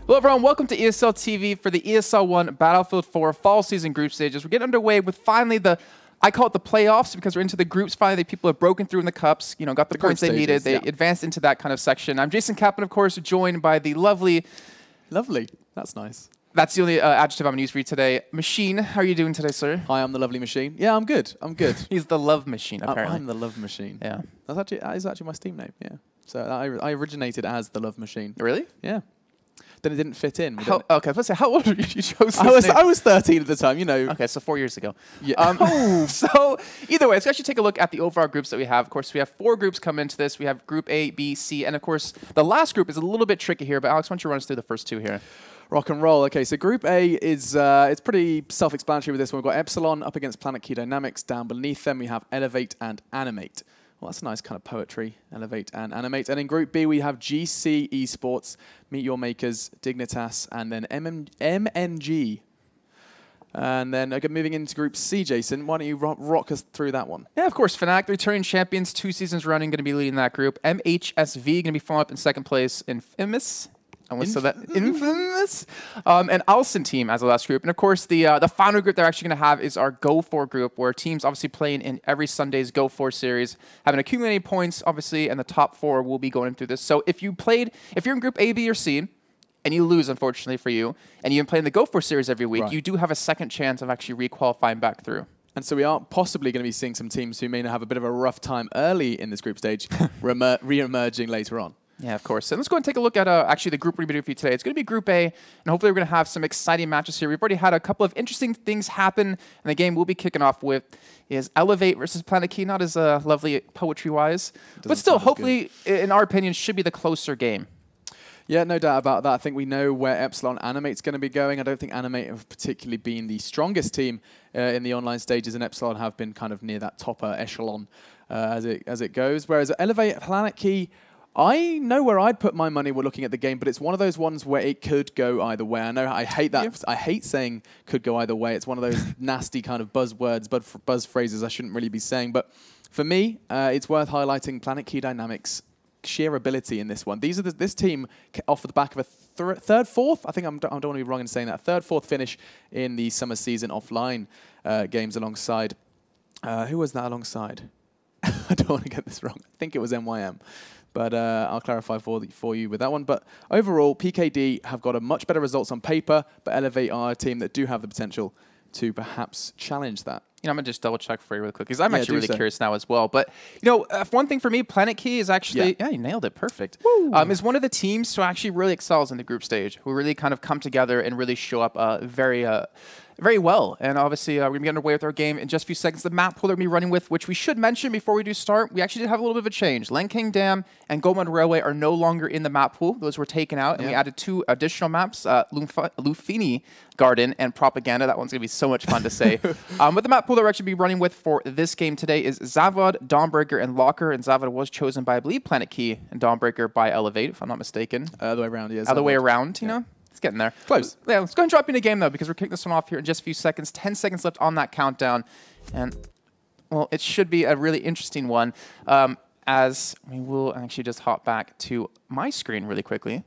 Hello everyone, welcome to ESL TV for the ESL One Battlefield 4 Fall Season Group Stages. We're getting underway with finally I call it the playoffs because we're into the groups. Finally, the people have broken through in the cups, got the points they needed. They advanced into that kind of section. I'm Jason Kaplan, of course, joined by the lovely... Lovely. That's nice. That's the only adjective I'm going to use for you today. Machine, how are you doing today, sir? Hi, I'm the lovely machine. Yeah, I'm good. I'm good. He's the love machine, apparently. I'm the love machine. Yeah. That is actually my Steam name, yeah. So I originated as the love machine. Really? Yeah. Then it didn't fit in. Okay, let's say, how old were you? You chose I was 13 at the time, Okay, so 4 years ago. Yeah. So either way, let's actually take a look at the overall groups that we have. Of course, we have 4 groups come into this. We have Group A, B, C, and of course, the last group is a little bit tricky here, but Alex, why don't you run us through the first 2 here? Rock and roll. Okay, so Group A is it's pretty self-explanatory with this one. We've got Epsilon up against Planetkey Dynamics. Down beneath them, we have Elevate and Animate. Well, that's a nice kind of poetry, Elevate and Animate. And in Group B, we have GC Esports, Meet Your Makers, Dignitas, and then MNG. And then moving into Group C, Jason, why don't you rock us through that one? Yeah, of course. Fnatic, the returning champions, 2 seasons running, going to be leading that group. MHSV going to be following up in 2nd place. Infamous. Infamous. And Alcin team as the last group. And of course, the final group they're actually going to have is our Go 4 group, where teams obviously playing in every Sunday's Go 4 series, having accumulated points, obviously, and the top 4 will be going through this. So if you're in Group A, B, or C, and you lose, unfortunately for you, and you've been playing the Go 4 series every week, you do have a second chance of actually re-qualifying back through. And so we are possibly going to be seeing some teams who may have a bit of a rough time early in this group stage, re-emerging later on. Yeah, of course. And let's go and take a look at actually the group we're going to do for you today. It's going to be Group A, and hopefully we're going to have some exciting matches here. We've already had a couple of interesting things happen, and the game we'll be kicking off with is Elevate versus Planetkey. Not as lovely poetry-wise, but still, hopefully, in our opinion, should be the closer game. Yeah, no doubt about that. I think we know where Epsilon Animate's going to be going. I don't think Animate have particularly been the strongest team in the online stages, and Epsilon have been kind of near that topper echelon as it goes. Whereas Elevate, Planetkey, I know where I'd put my money when looking at the game, but it's one of those ones where it could go either way. I know I hate that. Yeah. I hate saying could go either way. It's one of those nasty kind of buzzwords, buzz phrases I shouldn't really be saying. But for me, it's worth highlighting Planetkey Dynamics' sheer ability in this one. This team off the back of a third, fourth. I think I don't want to be wrong in saying that. Third, fourth finish in the summer season offline games alongside. Who was that alongside? I don't want to get this wrong. I think it was MYM. But I'll clarify for you with that one. But overall, PKD have got a much better results on paper, but Elevate are a team that do have the potential to perhaps challenge that. I'm going to just double check for you real quick, because I'm actually really curious now as well. But, one thing for me, Planetkey is actually, yeah, you nailed it, perfect, is one of the teams who actually really excels in the group stage, who really kind of come together and really show up very well. And obviously, we're going to get underway with our game in just a few seconds. The map pool that we're going to be running with, which we should mention before we do start, we actually did have a little bit of a change. Lenking Dam and Gomund Railway are no longer in the map pool. Those were taken out, and we added 2 additional maps, Lufini Garden and Propaganda. That one's going to be so much fun to say. But the map pool that we're actually be running with for this game today is Zavod, Dawnbreaker, and Locker. And Zavod was chosen by, I believe, Planetkey, and Dawnbreaker by Elevate, if I'm not mistaken. Other way around, yeah. Other way around, you know? It's getting there. Close. Yeah, let's go and drop in a game, though, because we're kicking this one off here in just a few seconds. 10 seconds left on that countdown. And, well, it should be a really interesting one, as we will actually just hop back to my screen really quickly.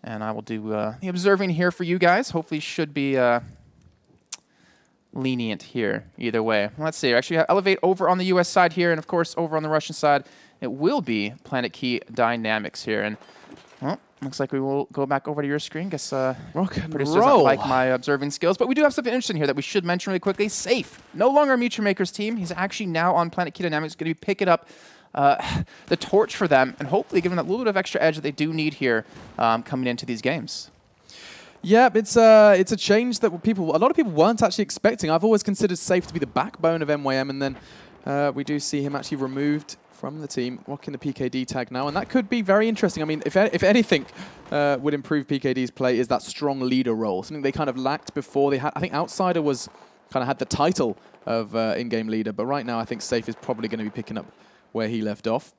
And I will do the observing here for you guys. Hopefully should be lenient here either way. Let's see. Actually, have Elevate over on the US side here, and, of course, over on the Russian side, it will be Planetkey Dynamics here. And, well, looks like we will go back over to your screen. Guess producers don't like my observing skills. But we do have something interesting here that we should mention really quickly. Safe. No longer a Mutual Makers team. He's actually now on Planetkey Dynamics, going to be picking up the torch for them and hopefully giving that little bit of extra edge that they do need here coming into these games. Yeah, it's a change that a lot of people weren't actually expecting. I've always considered Safe to be the backbone of MYM, and then we do see him actually removed from the team, rocking the PKD tag now, and that could be very interesting. I mean, if anything would improve PKD's play is that strong leader role, something they kind of lacked before. They had, I think Outsider had the title of in-game leader, but right now I think Safe is probably going to be picking up where he left off.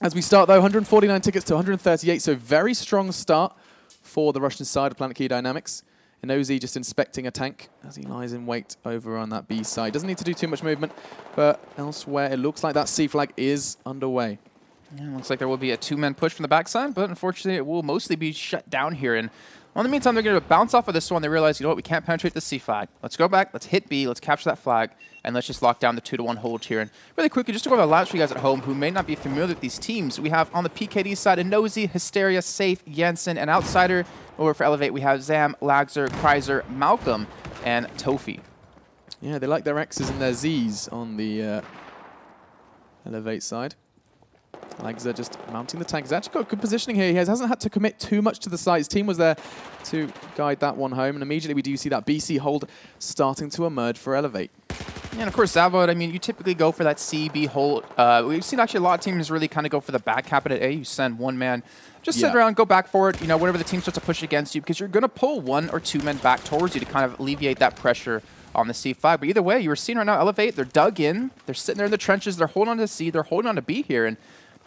As we start, though, 149 tickets to 138, so very strong start for the Russian side of Planetkey Dynamics. Inozi just inspecting a tank as he lies in wait over on that B side. Doesn't need to do too much movement, but elsewhere it looks like that C flag is underway. Yeah, looks like there will be a 2-man push from the backside, but unfortunately it will mostly be shut down here. And Well, in the meantime, they're going to bounce off of this one. They realize, you know what, we can't penetrate the C flag. Let's go back, let's hit B, let's capture that flag, and let's just lock down the 2-1 hold here. And really quickly, just to go over the laps for you guys at home who may not be familiar with these teams, we have on the PKD side, Nosy, Hysteria, Safe, Jensen, and Outsider. Over for Elevate, we have Zam, Lagzer, Kreiser, Malcolm, and Tofi. Yeah, they like their X's and their Z's on the Elevate side. Lagzer just mounting the tank. He's actually got good positioning here. He hasn't had to commit too much to the side. His team was there to guide that one home. And immediately we do see that BC hold starting to emerge for Elevate. Yeah, and of course, Zavod, I mean, you typically go for that CB hold. We've seen actually a lot of teams really kind of go for the back cabinet A. You send one man, just sit around, go back for it, you know, whenever the team starts to push against you, because you're going to pull 1 or 2 men back towards you to kind of alleviate that pressure on the C5. But either way, you were seeing right now Elevate, they're dug in, they're sitting there in the trenches, they're holding on to C, they're holding on to B here, and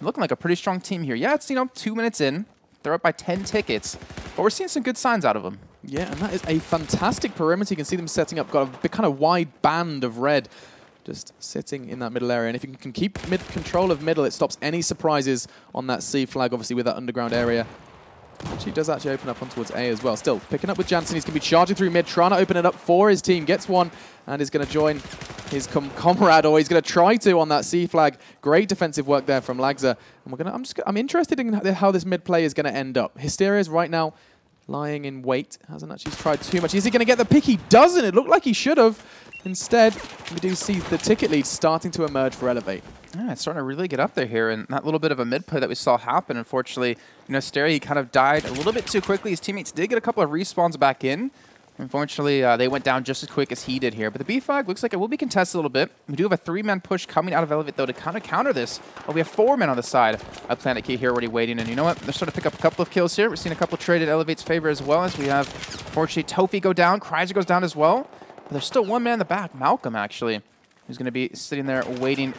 looking like a pretty strong team here. Yeah, it's, you know, 2 minutes in, they're up by 10 tickets, but we're seeing some good signs out of them. Yeah, and that is a fantastic perimeter. You can see them setting up, got a kind of wide band of red just sitting in that middle area. And if you can keep control of middle, it stops any surprises on that C flag, obviously, with that underground area. She does actually open up on towards A as well. Still, picking up with Jansen. He's going to be charging through mid, trying to open it up for his team. Gets one and is going to join his comrade, or he's going to try to on that C flag. Great defensive work there from Lagzer. And I'm interested in how this mid play is going to end up. Hysteria is right now lying in wait. Hasn't actually tried too much. Is he going to get the pick? He doesn't. It looked like he should have. Instead, we do see the ticket lead starting to emerge for Elevate. Yeah, it's starting to really get up there here, and that little bit of a mid play that we saw happen, unfortunately, you know, Hysteria, he kind of died a little bit too quickly. His teammates did get a couple of respawns back in. Unfortunately, they went down just as quick as he did here. But the B flag looks like it will be contested a little bit. We do have a 3-man push coming out of Elevate, though, to kind of counter this. But we have 4 men on the side of Planetkey here already waiting. And you know what? They're starting to pick up a couple of kills here. We're seeing a couple trade in Elevate's favor as well, as we have, unfortunately, Tofi go down. Kreiser goes down as well. But there's still 1 man in the back, Malcolm, actually, who's going to be sitting there waiting,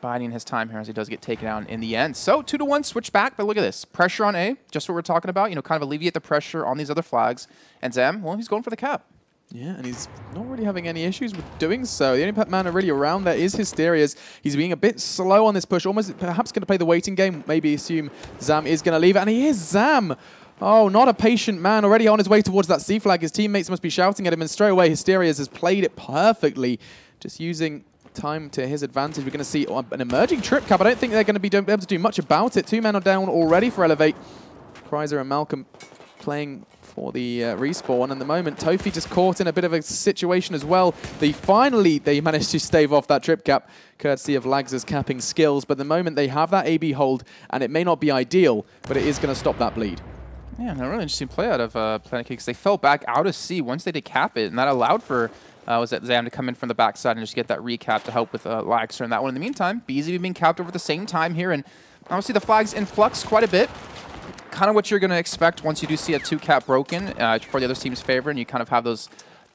biding his time here as he does get taken down in the end. So 2-1 switch back, but look at this. Pressure on A, just what we're talking about, you know, kind of alleviate the pressure on these other flags. And Zam, well, he's going for the cap. Yeah, and he's not really having any issues with doing so. The only man really around there is Hysteria's. He's being a bit slow on this push, almost perhaps going to play the waiting game, maybe assume Zam is going to leave it. And he is Zam. Oh, not a patient man. Already on his way towards that C flag. His teammates must be shouting at him, and straight away Hysteria's has played it perfectly, just using time to his advantage. We're going to see an emerging trip cap. I don't think they're going to be able to do much about it. 2 men are down already for Elevate. Kreiser and Malcolm playing for the respawn. And at the moment, Tofi just caught in a bit of a situation as well. They managed to stave off that trip cap, courtesy of Lagzer's capping skills. But at the moment, they have that AB hold, and it may not be ideal, but it is going to stop that bleed. Yeah, a really interesting play out of Planetkey, because they fell back out of C once they did cap it, and that allowed for Zam to come in from the backside and just get that recap to help with Lagzer and that one. In the meantime, BZ being capped over the same time here, and obviously the flag's in flux quite a bit. Kind of what you're going to expect once you do see a 2-cap broken for the other team's favor, and you kind of have those,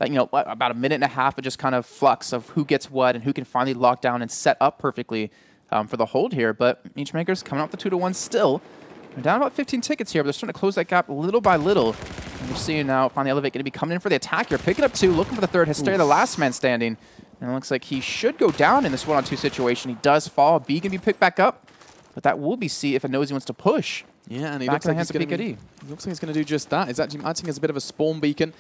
you know, about a minute and a half of just kind of flux of who gets what and who can finally lock down and set up perfectly for the hold here. But Meechmaker's coming up the 2-1 still. They're down about 15 tickets here, but they're starting to close that gap little by little. And we're seeing now finally Elevate going to be coming in for the attack here, picking up 2, looking for the 3rd. Hysteria, the last man standing. And it looks like he should go down in this 1-on-2 situation. He does fall. B can be picked back up, but that will be C if it knows he wants to push. Yeah, and he looks like he's going to do just that. He's actually acting as a bit of a spawn beacon,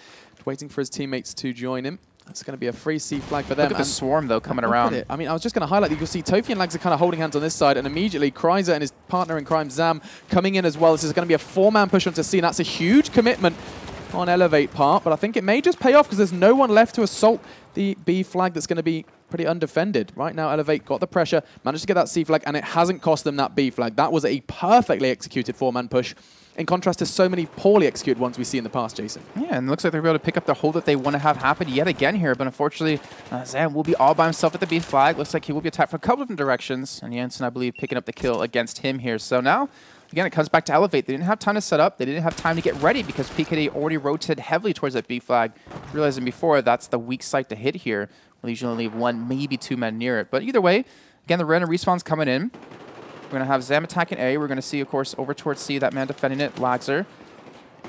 waiting for his teammates to join him. That's going to be a free C flag for them. Look at the swarm, though, coming around. I mean, I was just going to highlight that you can see Tofi and Lags are kind of holding hands on this side, and immediately Kreiser and his partner in crime, Zam, coming in as well. This is going to be a 4-man push onto C, and that's a huge commitment on Elevate part, but I think it may just pay off because there's no one left to assault the B flag that's going to be pretty undefended. Right now, Elevate got the pressure, managed to get that C flag, and it hasn't cost them that B flag. That was a perfectly executed 4-man push, in contrast to so many poorly executed ones we see in the past, Jason. Yeah, and it looks like they're able to pick up the hold that they want to have happen yet again here, but unfortunately, Zam will be all by himself at the B flag. Looks like he will be attacked from a couple different directions, and Jensen, I believe, picking up the kill against him here. So now, again, it comes back to Elevate. They didn't have time to set up. They didn't have time to get ready because PKD already rotated heavily towards that B flag, realizing before that's the weak site to hit here. We'll usually leave 1, maybe 2 men near it. But either way, again, the random respawn's coming in. We're going to have Zam attacking A. We're going to see, of course, over towards C, that man defending it, Lagzer.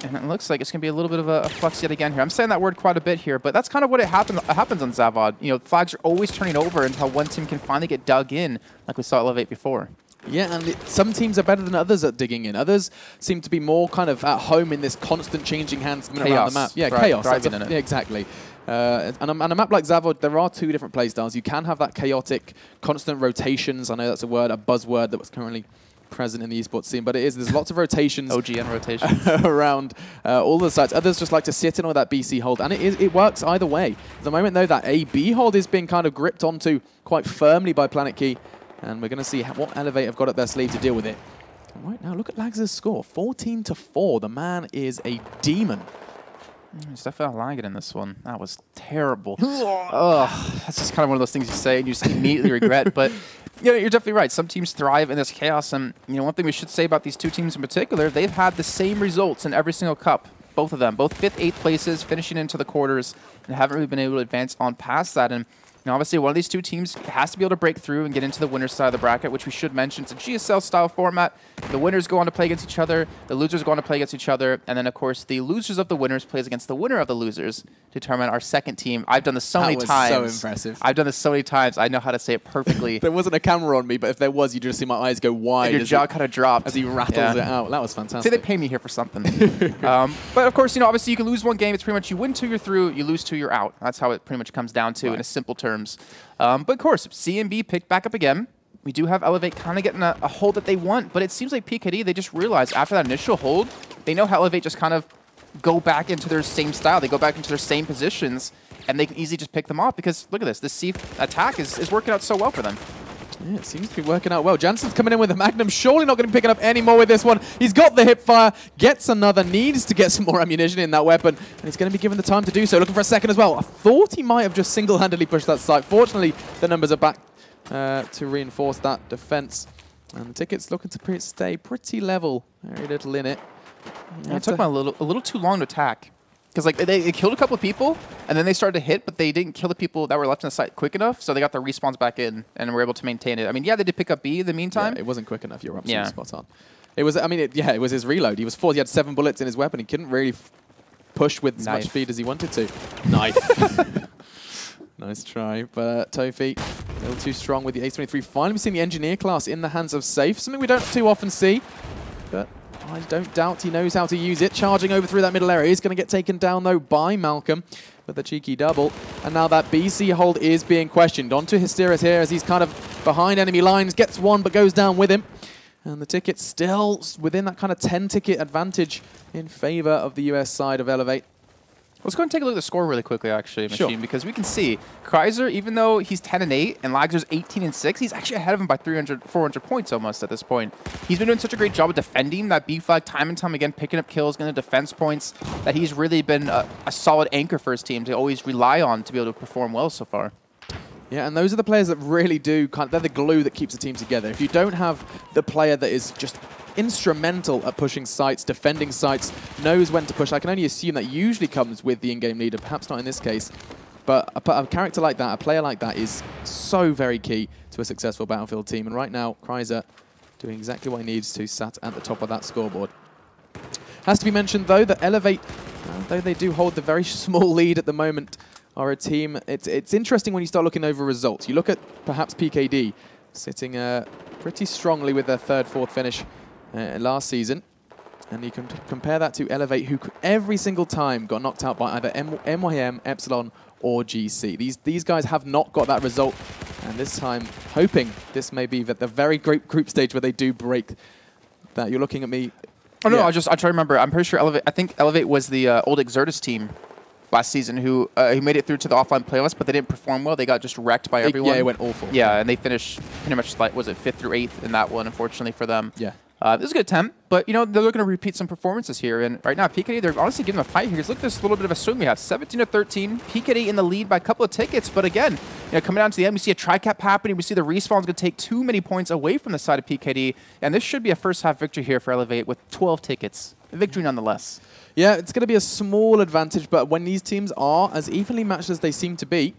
And it looks like it's going to be a little bit of a flux yet again here. I'm saying that word quite a bit here, but that's kind of what happens on Zavod. You know, flags are always turning over until one team can finally get dug in, like we saw Elevate before. Yeah, and some teams are better than others at digging in. Others seem to be more kind of at home in this constant changing hands around the map. Yeah, chaos. In it. Yeah, exactly. And a map like Zavod, there are two different playstyles. You can have that chaotic, constant rotations. I know that's a buzzword that was currently present in the esports scene, but there's lots of rotations. OGN rotations. around all the sites. Others just like to sit in on that BC hold, and it works either way. At the moment, though, that AB hold is being kind of gripped onto quite firmly by Planetkey, and we're going to see what Elevate have got up their sleeve to deal with it. And right now, look at Lags' score, 14-4. The man is a demon. I felt like it in this one. That was terrible. Ugh, that's just kind of one of those things you say and you just immediately regret. But you know, you're definitely right. Some teams thrive in this chaos. And you know, one thing we should say about these two teams in particular, they've had the same results in every single cup. Both of them, both 5th, 8th places, finishing into the quarters, and haven't really been able to advance on past that. And you know, obviously, one of these two teams has to be able to break through and get into the winner's side of the bracket, which we should mention. It's a GSL-style format. The winners go on to play against each other. The losers go on to play against each other. And then, of course, the losers of the winners plays against the winner of the losers to determine our second team. I've done this so many times. That was so impressive. I've done this so many times. I know how to say it perfectly. There wasn't a camera on me, but if there was, you'd just see my eyes go wide. And your jaw kind of dropped. As he rattles it out. That was fantastic. See, they pay me here for something. But, of course, you know, obviously, you can lose one game. It's pretty much you win 2, you're through. You lose 2, you're out. That's how it pretty much comes down to in simple terms. But, of course, CMB picked back up again. We do have Elevate kind of getting a hold that they want, but it seems like PKD, they just realized after that initial hold, they know how Elevate just kind of go back into their same style. They go back into their same positions, and they can easily just pick them off because, look at this C attack is working out so well for them. Yeah, it seems to be working out well. Jansen's coming in with a Magnum, surely not going to be picking up any more with this one. He's got the hip fire, gets another, needs to get some more ammunition in that weapon, and he's going to be given the time to do so. Looking for a second as well. I thought he might have just single-handedly pushed that site. Fortunately, the numbers are back to reinforce that defense. And the ticket's looking to stay pretty level. Very little in it. Yeah, it took them a little too long to attack. Because like they killed a couple of people, and then they started to hit, but they didn't kill the people that were left in the site quick enough, so they got their respawns back in and were able to maintain it. I mean, yeah, they did pick up B in the meantime. Yeah, it wasn't quick enough. You're absolutely spot on. It was. I mean, it was his reload. He was forced. He had 7 bullets in his weapon. He couldn't really push with as much speed as he wanted to. Knife. Nice try, but Tofi a little too strong with the Ace-23. Finally, we've seen the Engineer class in the hands of Safe, something we don't too often see, but I don't doubt he knows how to use it. Charging over through that middle area. He's going to get taken down, though, by Malcolm with a cheeky double. And now that BC hold is being questioned. Onto Hysterius here as he's kind of behind enemy lines. Gets one, but goes down with him. And the ticket's still within that kind of 10-ticket advantage in favor of the US side of Elevate. Let's go and take a look at the score really quickly, actually, Machine, because we can see Kreiser, even though he's 10-8 and Lagzer's 18-6, he's actually ahead of him by 300, 400 points almost at this point. He's been doing such a great job of defending that B flag time and time again, picking up kills, getting defense points, that he's really been a solid anchor for his team to always rely on to be able to perform well so far. Yeah, and those are the players that really do, they're the glue that keeps the team together. If you don't have the player that is just instrumental at pushing sites, defending sites, knows when to push, I can only assume that usually comes with the in-game leader, perhaps not in this case. But a character like that, a player like that is so very key to a successful Battlefield team. And right now, Kreiser doing exactly what he needs to, sat at the top of that scoreboard. Has to be mentioned, though, that Elevate, though they do hold the very small lead at the moment, are a team. It's interesting when you start looking over results. You look at perhaps PKD sitting pretty strongly with their 3rd, 4th finish last season, and you can compare that to Elevate, who every single time got knocked out by either MYM, Epsilon, or GC. These guys have not got that result, and this time hoping this may be the very great group stage where they do break that. You're looking at me. Oh no, I try to remember. I'm pretty sure Elevate. I think Elevate was the old Exertus team last season who made it through to the offline playoffs, but they didn't perform well. They got just wrecked by everyone. Yeah, it went awful. Yeah, and they finished pretty much like, was it 5th through 8th in that one, unfortunately for them. Yeah. This is a good attempt, but you know they're looking to repeat some performances here. And right now, PKD, they're honestly giving them a fight here. Because look at this little bit of a swing we have: 17-13. PKD in the lead by a couple of tickets, but again, you know, coming down to the end, we see a tri-cap happening. We see the respawn's going to take too many points away from the side of PKD, and this should be a first-half victory here for Elevate with 12 tickets. A victory nonetheless. Yeah, it's going to be a small advantage, but when these teams are as evenly matched as they seem to be,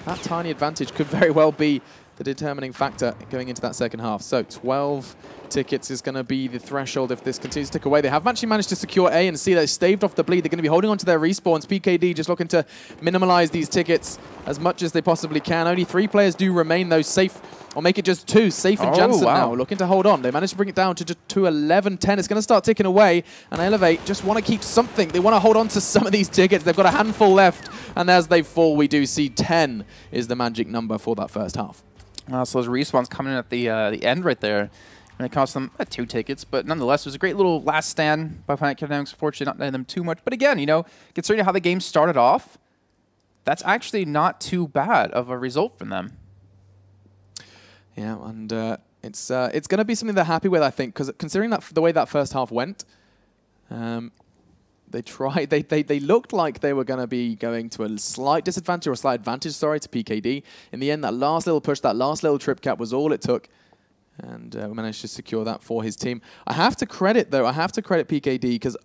that tiny advantage could very well be the determining factor going into that second half. So 12 tickets is going to be the threshold if this continues to tick away. They have actually managed to secure A and C. They staved off the bleed. They're going to be holding on to their respawns. PKD just looking to minimize these tickets as much as they possibly can. Only 3 players do remain, though, safe. Or make it just 2. Safe and Jansen now looking to hold on. They managed to bring it down to 11-10. It's going to start ticking away. And Elevate just want to keep something. They want to hold on to some of these tickets. They've got a handful left. And as they fall, we do see 10 is the magic number for that first half. So those respawns coming in at the end right there. And it cost them 2 tickets. But nonetheless, it was a great little last stand by Planetkey. Unfortunately, not letting them too much. But again, you know, considering how the game started off, that's actually not too bad of a result from them. Yeah, and it's going to be something they're happy with, I think, because considering that the way that first half went, they tried. They looked like they were going to be going to a slight disadvantage or a slight advantage, sorry, to PKD. In the end, that last little push, that last little trip cap was all it took. And we managed to secure that for his team. I have to credit, though, PKD, because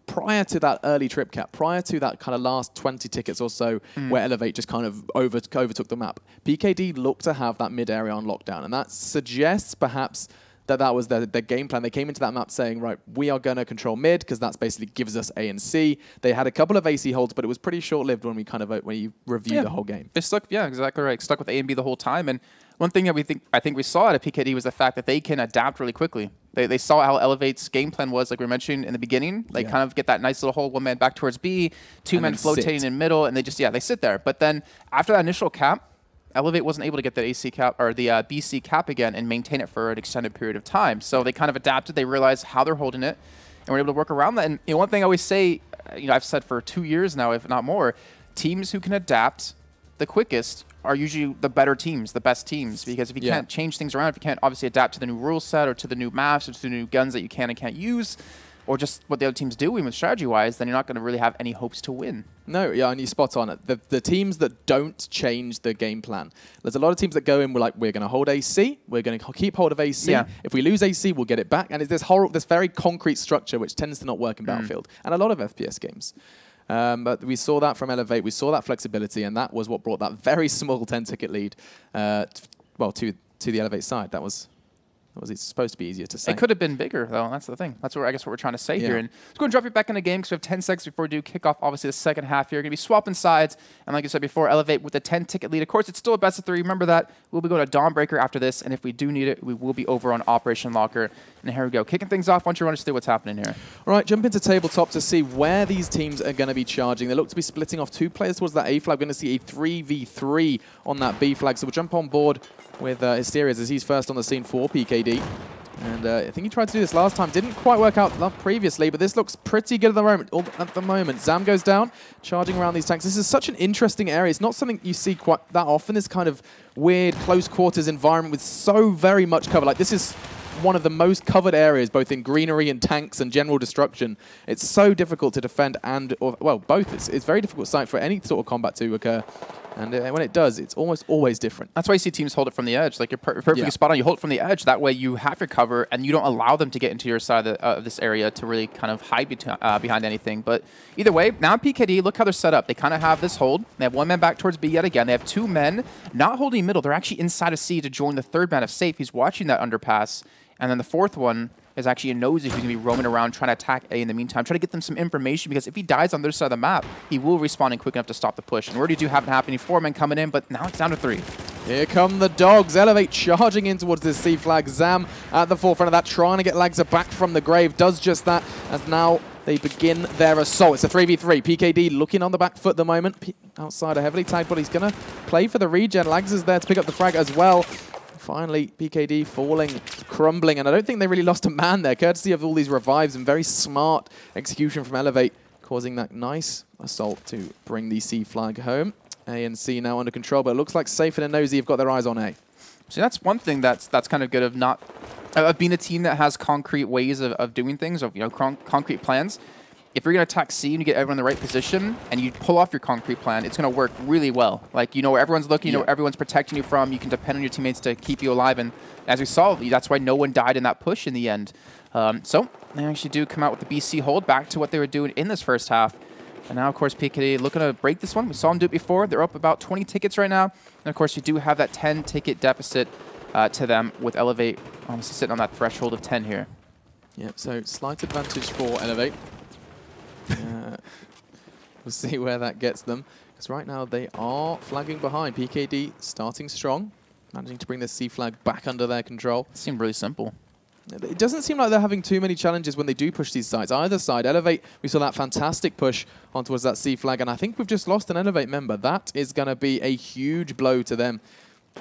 prior to that early trip cap, prior to that kind of last 20 tickets or so, where Elevate just kind of overtook the map, PKD looked to have that mid-area on lockdown. And that suggests, perhaps, that was their game plan. They came into that map saying, right, we are going to control mid, because that basically gives us A and C. They had a couple of AC holds, but it was pretty short-lived when you review the whole game. They stuck, yeah, exactly right. Stuck with A and B the whole time. And one thing that I think we saw at PKD was the fact that they can adapt really quickly. They saw how Elevate's game plan was, like we mentioned in the beginning. They kind of get that nice little hole, 1 man back towards B, 2 men flotating in middle, and they just, they sit there. But then after that initial cap, Elevate wasn't able to get the AC cap or the BC cap again and maintain it for an extended period of time. So they kind of adapted. They realized how they're holding it, and were able to work around that. And you know, one thing I always say, I've said for 2 years now, if not more, teams who can adapt the quickest are usually the better teams, the best teams. Because if you can't change things around, if you can't obviously adapt to the new rule set or to the new maps or to the new guns that you can and can't use, or just what the other team's doing with strategy-wise, then you're not going to really have any hopes to win. No, yeah, and you're spot on it. The teams that don't change the game plan. There's a lot of teams that go in, we're going to hold AC, we're going to keep hold of AC. Yeah. If we lose AC, we'll get it back. And it's this very concrete structure which tends to not work in Battlefield and a lot of FPS games. But we saw that from Elevate. We saw that flexibility, and that was what brought that very small 10-ticket lead to the Elevate side. That was it's supposed to be easier to say. It could have been bigger, though. That's the thing. That's what I guess what we're trying to say here. And let's go and drop you back in the game because we have 10 seconds before we do kick off, obviously, the second half here. We're going to be swapping sides. And like I said before, Elevate with a 10-ticket lead. Of course, it's still a best of 3. Remember that. We'll be going to Dawnbreaker after this. And if we do need it, we will be over on Operation Locker. And here we go. Kicking things off. Why don't you run us through what's happening here? All right, jump into tabletop to see where these teams are going to be charging. They look to be splitting off 2 players towards that A flag. We're going to see a 3v3 on that B flag. So we'll jump on board with Hysterias as he's first on the scene for PKD. And I think he tried to do this last time. Didn't quite work out previously, but this looks pretty good at the moment. Zam goes down, charging around these tanks. This is such an interesting area. It's not something you see quite that often, this kind of weird close quarters environment with so very much cover. Like, this is one of the most covered areas, both in greenery and tanks and general destruction. It's so difficult to defend well, both. It's a very difficult site for any sort of combat to occur. And when it does, it's almost always different. That's why you see teams hold it from the edge. Like, you're perfectly spot on. You hold it from the edge. That way you have your cover, and you don't allow them to get into your side of this area to really kind of hide behind anything. But either way, now PKD, look how they're set up. They kind of have this hold. They have 1 man back towards B yet again. They have 2 men not holding middle. They're actually inside of C to join the 3rd man of safe. He's watching that underpass. And then the 4th one is actually a nosy who's going to be roaming around trying to attack A in the meantime, try to get them some information, because if he dies on their side of the map, he will respawn in quick enough to stop the push. And we already do have it happening. 4 men coming in, but now it's down to 3. Here come the dogs. Elevate charging in towards this C flag. Zam at the forefront of that, trying to get Lagza back from the grave. Does just that, as now they begin their assault. It's a 3v3. PKD looking on the back foot at the moment. Outsider heavily tagged, but he's going to play for the regen. Lagza's there to pick up the frag as well. Finally, PKD falling, crumbling, and I don't think they really lost a man there, courtesy of all these revives and very smart execution from Elevate, causing that nice assault to bring the C flag home. A and C now under control, but it looks like Safe and Nosy have got their eyes on A. So that's one thing that's kind of good of being a team that has concrete ways of doing things, of concrete plans. If you're going to attack C and you get everyone in the right position and you pull off your concrete plan, it's going to work really well. Like, you know where everyone's looking, you know where everyone's protecting you from, you can depend on your teammates to keep you alive. And as we saw, that's why no one died in that push in the end. So they actually do come out with the BC hold back to what they were doing in this first half. And now, of course, PKD looking to break this one. We saw them do it before. They're up about 20 tickets right now. And, of course, you do have that 10-ticket deficit to them with Elevate almost sitting on that threshold of 10 here. Yeah, so slight advantage for Elevate. We'll see where that gets them. Because right now they are flagging behind. PKD starting strong, managing to bring the C flag back under their control. It seemed really simple. It doesn't seem like they're having too many challenges when they do push these sites. Either side, Elevate, we saw that fantastic push on towards that C flag, and I think we've just lost an Elevate member. That is going to be a huge blow to them.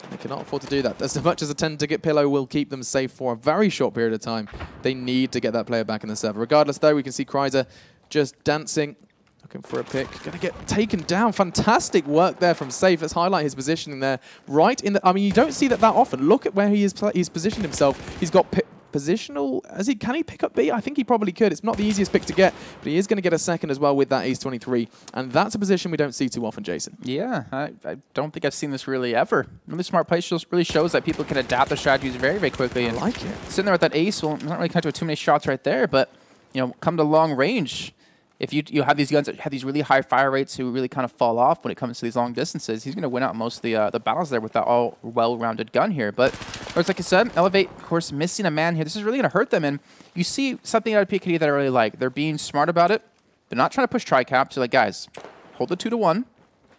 They cannot afford to do that. As much as a 10-ticket pillow will keep them safe for a very short period of time, they need to get that player back in the server. Regardless, though, we can see Kreiser just dancing, looking for a pick. Going to get taken down. Fantastic work there from Safe. Let's highlight his positioning there. Right in the... I mean, you don't see that often. Look at where he's positioned himself. He's got positional... Can he pick up B? I think he probably could. It's not the easiest pick to get, but he is going to get a second as well with that Ace 23. And that's a position we don't see too often, Jason. Yeah, I don't think I've seen this really ever. Really smart play really shows that people can adapt their strategies very, very quickly. And I like it. Sitting there with that Ace, well, not really connected with too many shots right there, but, you know, come to long range, if you have these guns that have these really high fire rates who really kind of fall off when it comes to these long distances, he's going to win out most of the battles there with that all well-rounded gun here. But, like I said, Elevate, of course, missing a man here. This is really going to hurt them. And you see something out of PKD that I really like. They're being smart about it. They're not trying to push tri-caps. They're like, guys, hold the 2-1.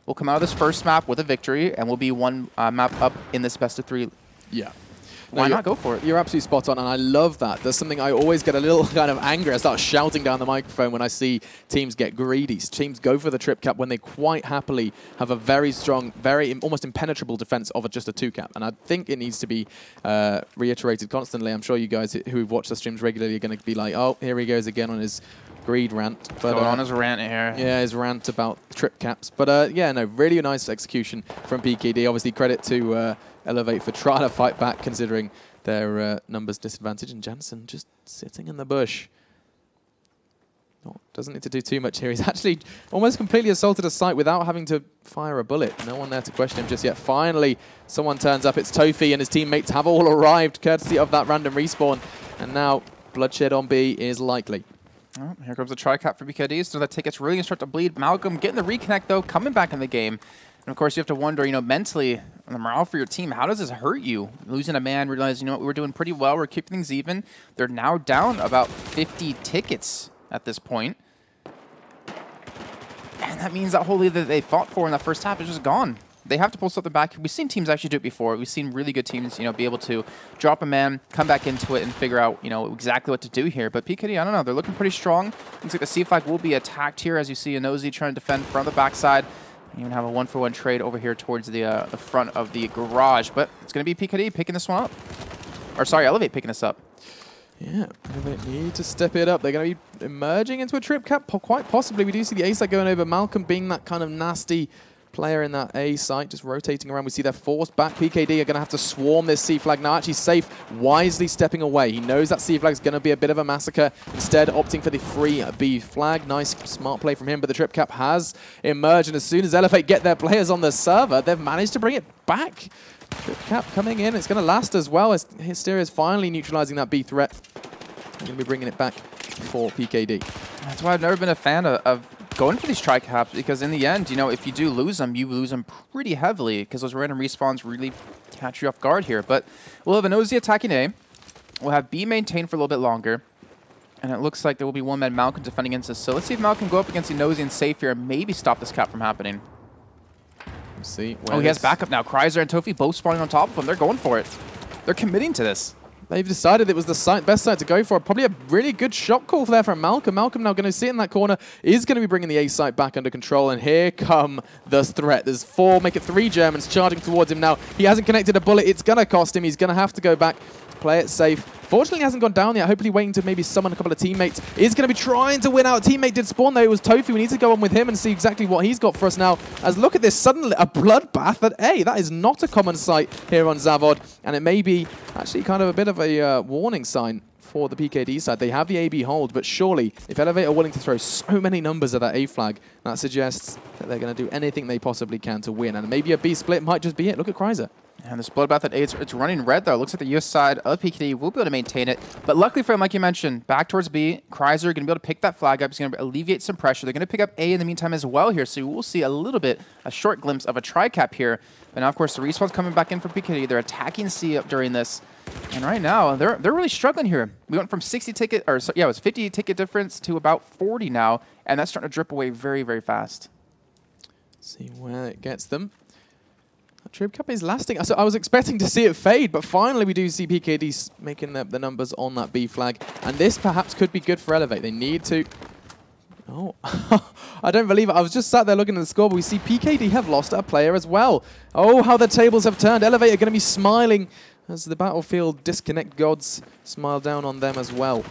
We'll come out of this first map with a victory, and we'll be one map up in this best-of-3. Yeah. Why not go for it? You're absolutely spot on, and I love that. There's something I always get a little kind of angry. I start shouting down the microphone when I see teams get greedy. Teams go for the trip cap when they quite happily have a very strong, very almost impenetrable defense of just a 2-cap. And I think it needs to be reiterated constantly. I'm sure you guys who've watched the streams regularly are going to be like, oh, here he goes again on his greed rant. But going on his rant here. Yeah, his rant about trip caps. But yeah, no, really nice execution from PKD. Obviously, credit to Elevate for trying to fight back, considering their numbers disadvantage. And Jansen just sitting in the bush. Doesn't need to do too much here. He's actually almost completely assaulted a site without having to fire a bullet. No one there to question him just yet. Finally, someone turns up. It's Tofi, and his teammates have all arrived, courtesy of that random respawn. And now bloodshed on B is likely. Oh, here comes the tri-cap for BKD. So that ticket's really going to start to bleed. Malcolm getting the reconnect, though, coming back in the game. And, of course, you have to wonder, you know, mentally, the morale for your team, how does this hurt you? Losing a man, realize, you know what, we were doing pretty well. We're keeping things even. They're now down about 50 tickets at this point. And that means that whole lead that they fought for in that first half is just gone. They have to pull something back. We've seen teams actually do it before. We've seen really good teams, you know, be able to drop a man, come back into it, and figure out, you know, exactly what to do here. But PKD, I don't know. They're looking pretty strong. Looks like the C flag will be attacked here, as you see Inozi trying to defend from the backside. You even have a 1-for-1 trade over here towards the front of the garage. But it's going to be PKD picking this one up. Or, sorry, Elevate picking this up. Yeah, they need to step it up. They're going to be emerging into a trip cap, quite possibly. We do see the A side going over. Malcolm being that kind of nasty player in that A site, just rotating around. We see they're forced back. PKD are going to have to swarm this C flag. Now actually Safe wisely stepping away. He knows that C flag is going to be a bit of a massacre. Instead, opting for the free B flag. Nice, smart play from him, but the trip cap has emerged. And as soon as Elevate get their players on the server, they've managed to bring it back. Trip cap coming in. It's going to last as well as Hysteria is finally neutralizing that B threat. They're going to be bringing it back for PKD. That's why I've never been a fan of going for these tri-caps, because in the end, you know, if you do lose them, you lose them pretty heavily, because those random respawns really catch you off guard here. But we'll have Inozi attacking A. We'll have B maintained for a little bit longer. And it looks like there will be one man Malcolm defending against us. So let's see if Malcolm can go up against Inozi and Safe here and maybe stop this cap from happening. Let's see. Oh, he has backup now. Kreiser and Tofi both spawning on top of him. They're going for it. They're committing to this. They've decided it was the best site to go for. Probably a really good shot call there from Malcolm. Malcolm now going to sit in that corner, is going to be bringing the A site back under control, and here come the threat. There's 4, make it 3 Germans charging towards him now. He hasn't connected a bullet. It's going to cost him. He's going to have to go back, play it safe. Fortunately, he hasn't gone down yet. Hopefully waiting to maybe summon a couple of teammates. Is going to be trying to win out. A teammate did spawn, though. It was Tofi. We need to go on with him and see exactly what he's got for us now. As look at this, suddenly a bloodbath at A. That is not a common sight here on Zavod. And it may be actually kind of a bit of a warning sign for the PKD side. They have the AB hold, but surely if Elevate are willing to throw so many numbers at that A flag, that suggests that they're going to do anything they possibly can to win. And maybe a B split might just be it. Look at Kreiser. And this bloodbath at A, it's running red though. It looks like the US side of PKD will be able to maintain it. But luckily for him, like you mentioned, back towards B, Kreiser going to be able to pick that flag up. He's going to alleviate some pressure. They're going to pick up A in the meantime as well here. So we'll see a little bit, a short glimpse of a tri-cap here. But now, of course, the respawn's coming back in for PKD. They're attacking C up during this. And right now, they're really struggling here. We went from 60 ticket, or yeah, it was 50 ticket difference to about 40 now. And that's starting to drip away very, very fast. See where it gets them. That trip cap is lasting. So I was expecting to see it fade, but finally we do see PKD making the numbers on that B flag. And this perhaps could be good for Elevate. They need to... Oh, I don't believe it. I was just sat there looking at the score, but we see PKD have lost a player as well. Oh, how the tables have turned. Elevate are going to be smiling as the Battlefield Disconnect gods smile down on them as well.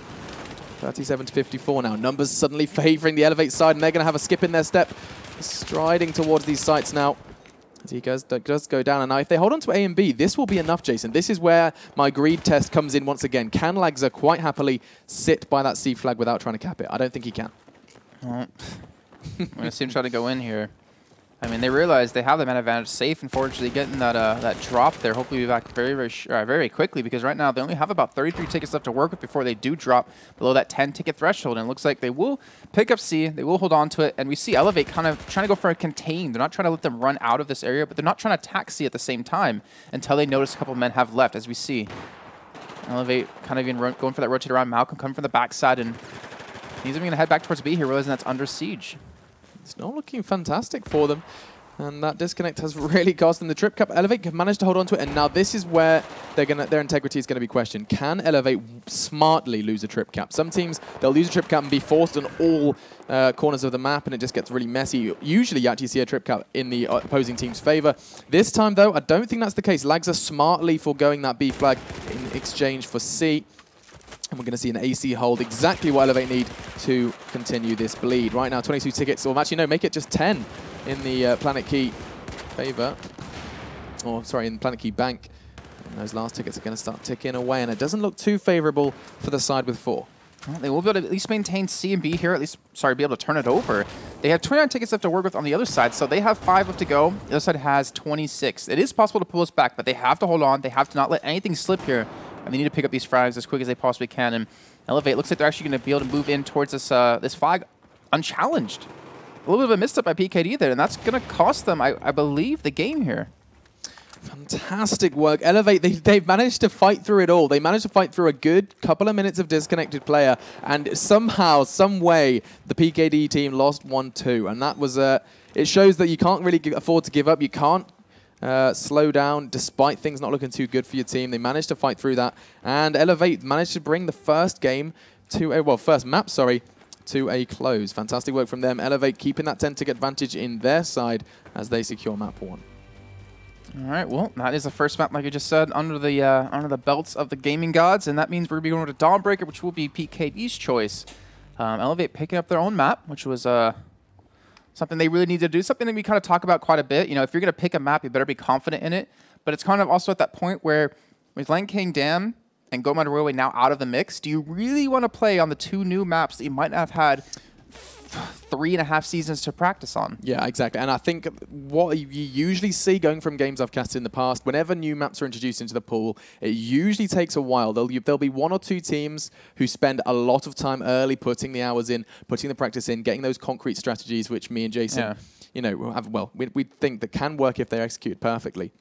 37 to 54 now. Numbers suddenly favoring the Elevate side, and they're going to have a skip in their step. Striding towards these sites now. As he does go down. And now if they hold on to A and B, this will be enough, Jason. This is where my greed test comes in once again. Can Lagza quite happily sit by that C flag without trying to cap it? I don't think he can. Well, I'm going to see him try to go in here. I mean, they realize they have the man advantage safe, unfortunately, getting that drop there. Hopefully be back very quickly, because right now they only have about 33 tickets left to work with before they do drop below that 10-ticket threshold. And it looks like they will pick up C, they will hold on to it, and we see Elevate kind of trying to go for a contain. They're not trying to let them run out of this area, but they're not trying to attack C at the same time until they notice a couple of men have left, as we see. Elevate kind of even going for that rotate around. Malcolm coming from the backside, and he's even going to head back towards B here, realizing that's under siege. It's not looking fantastic for them. And that disconnect has really cost them the trip cap. Elevate have managed to hold on to it, and now this is where their integrity is going to be questioned. Can Elevate smartly lose a trip cap? Some teams, they'll lose a trip cap and be forced on all corners of the map, and it just gets really messy. Usually you actually see a trip cap in the opposing team's favor. This time, though, I don't think that's the case. Lags are smartly foregoing that B flag in exchange for C. And we're going to see an AC hold, exactly what Elevate need to continue this bleed. Right now, 22 tickets, or actually, no, make it just 10 in the Planetkey favor. Or, sorry, in Planetkey bank. And those last tickets are going to start ticking away, and it doesn't look too favorable for the side with 4. Well, they will be able to at least maintain C and B here, at least, sorry, be able to turn it over. They have 29 tickets left to work with on the other side, so they have 5 left to go. The other side has 26. It is possible to pull us back, but they have to hold on. They have to not let anything slip here. And they need to pick up these frags as quick as they possibly can. And Elevate looks like they're actually going to be able to move in towards this this flag unchallenged. A little bit of a misstep by PKD there, and that's going to cost them, I believe, the game here. Fantastic work. Elevate, they've managed to fight through it all. They managed to fight through a good couple of minutes of disconnected player, and somehow, some way, the PKD team lost 1-2. And that was, it shows that you can't really afford to give up. You can't slow down despite things not looking too good for your team. They managed to fight through that, and Elevate managed to bring the first game to a, well, first map, sorry, to a close. Fantastic work from them. Elevate keeping that 10-ticket advantage in their side as they secure map 1. All right, well, that is the first map, like I just said, under the belts of the gaming gods, and that means we're going to be going to Dawnbreaker, which will be PKD's choice. Elevate picking up their own map, which was something they really need to do, something that we kind of talk about quite a bit. You know, if you're going to pick a map, you better be confident in it. But it's kind of also at that point where with Planetkey Dam and Go Mountain Railway now out of the mix, do you really want to play on the 2 new maps that you might not have had 3.5 seasons to practice on? Yeah, exactly. And I think what you usually see going from games I've casted in the past, whenever new maps are introduced into the pool, it usually takes a while. There'll be 1 or 2 teams who spend a lot of time early putting the hours in, putting the practice in, getting those concrete strategies, which me and Jason, you know, have, well, we think that can work if they're executed perfectly.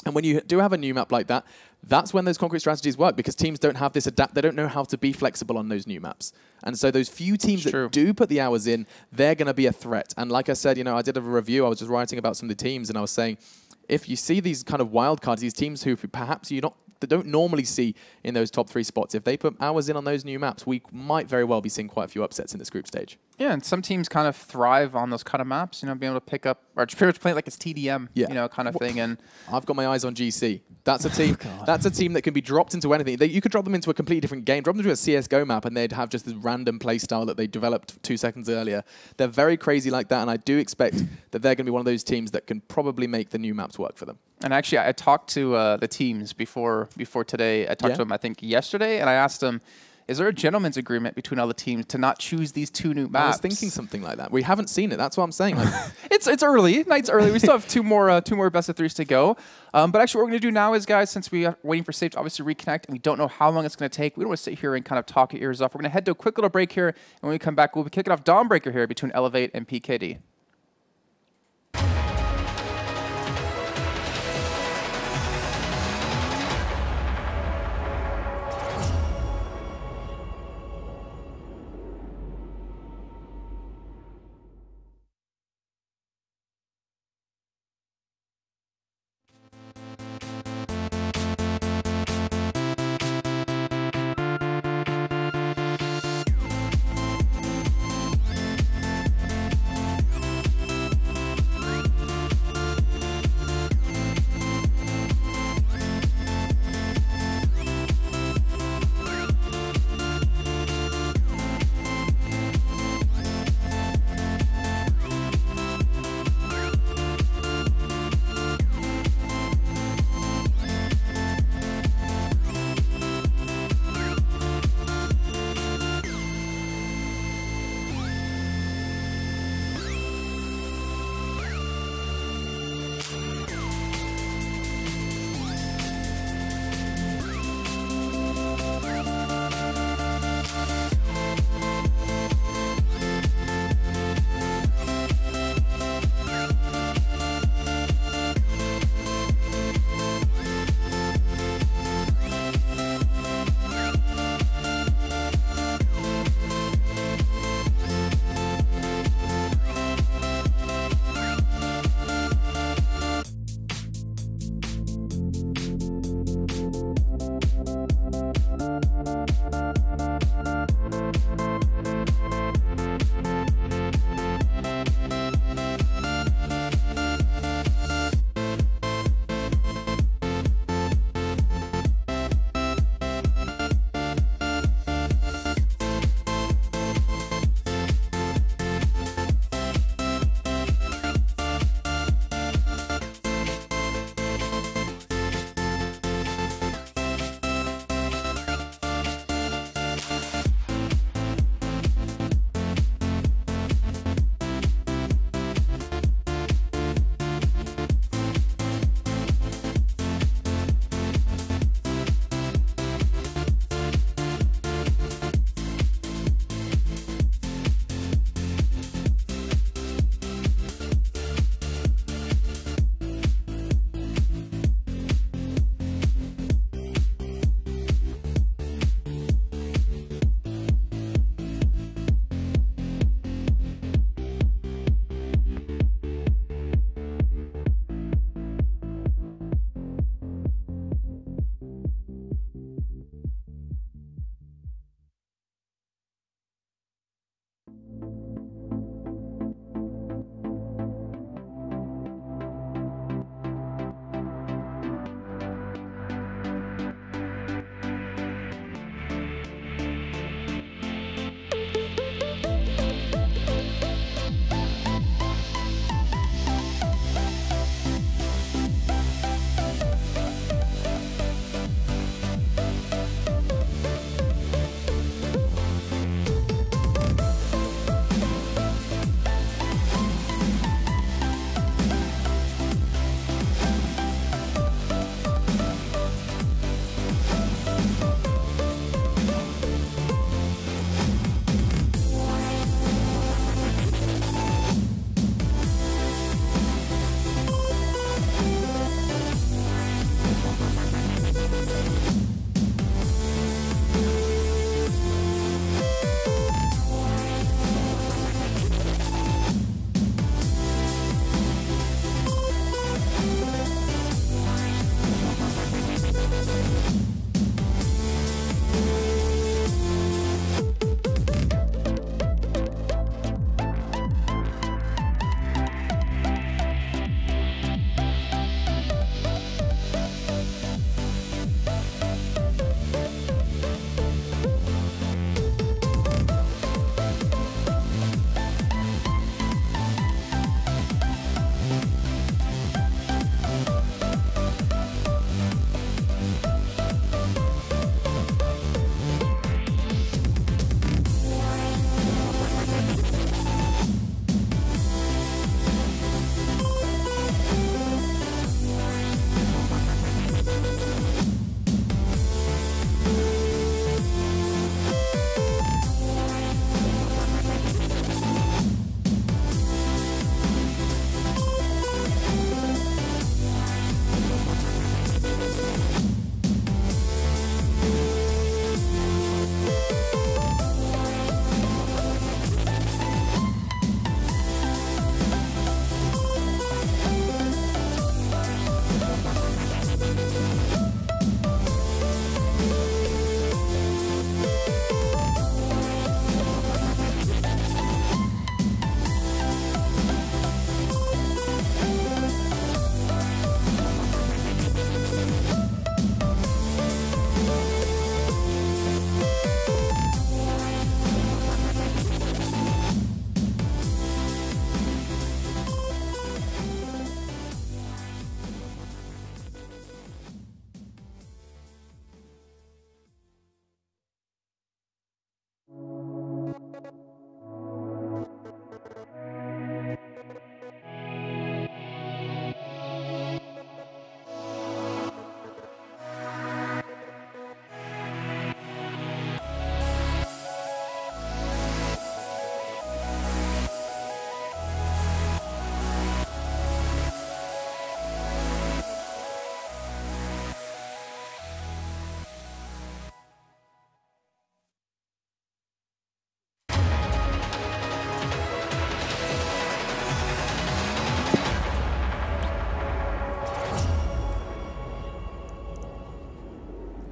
And when you do have a new map like that, that's when those concrete strategies work, because teams don't have this they don't know how to be flexible on those new maps. And so those few teams that do put the hours in, they're going to be a threat. And like I said, you know, I did a review, I was just writing about some of the teams, and I was saying, if you see these kind of wild cards, these teams who perhaps they don't normally see in those top 3 spots, if they put hours in on those new maps, we might very well be seeing quite a few upsets in this group stage. Yeah, and some teams kind of thrive on those kind of maps, you know, being able to pick up, or pretty much play it like it's TDM, you know, kind of thing. And I've got my eyes on GC. That's a team. That's a team that can be dropped into anything. You could drop them into a completely different game, drop them to a CS:GO map, and they'd have just this random play style that they developed 2 seconds earlier. They're very crazy like that, and I do expect that they're going to be one of those teams that can probably make the new maps work for them. And actually, I talked to the teams before today. I talked to them, I think, yesterday, and I asked them, is there a gentleman's agreement between all the teams to not choose these 2 new maps? I was thinking something like that. We haven't seen it. That's what I'm saying. Like, it's early. Night's early. We still have two more best of 3s to go. But actually, what we're going to do now is, guys, since we are waiting for Safe to obviously reconnect, and we don't know how long it's going to take, we don't want to sit here and kind of talk your ears off. We're going to head to a quick little break here, and when we come back, we'll be kicking off Dawnbreaker here between Elevate and PKD.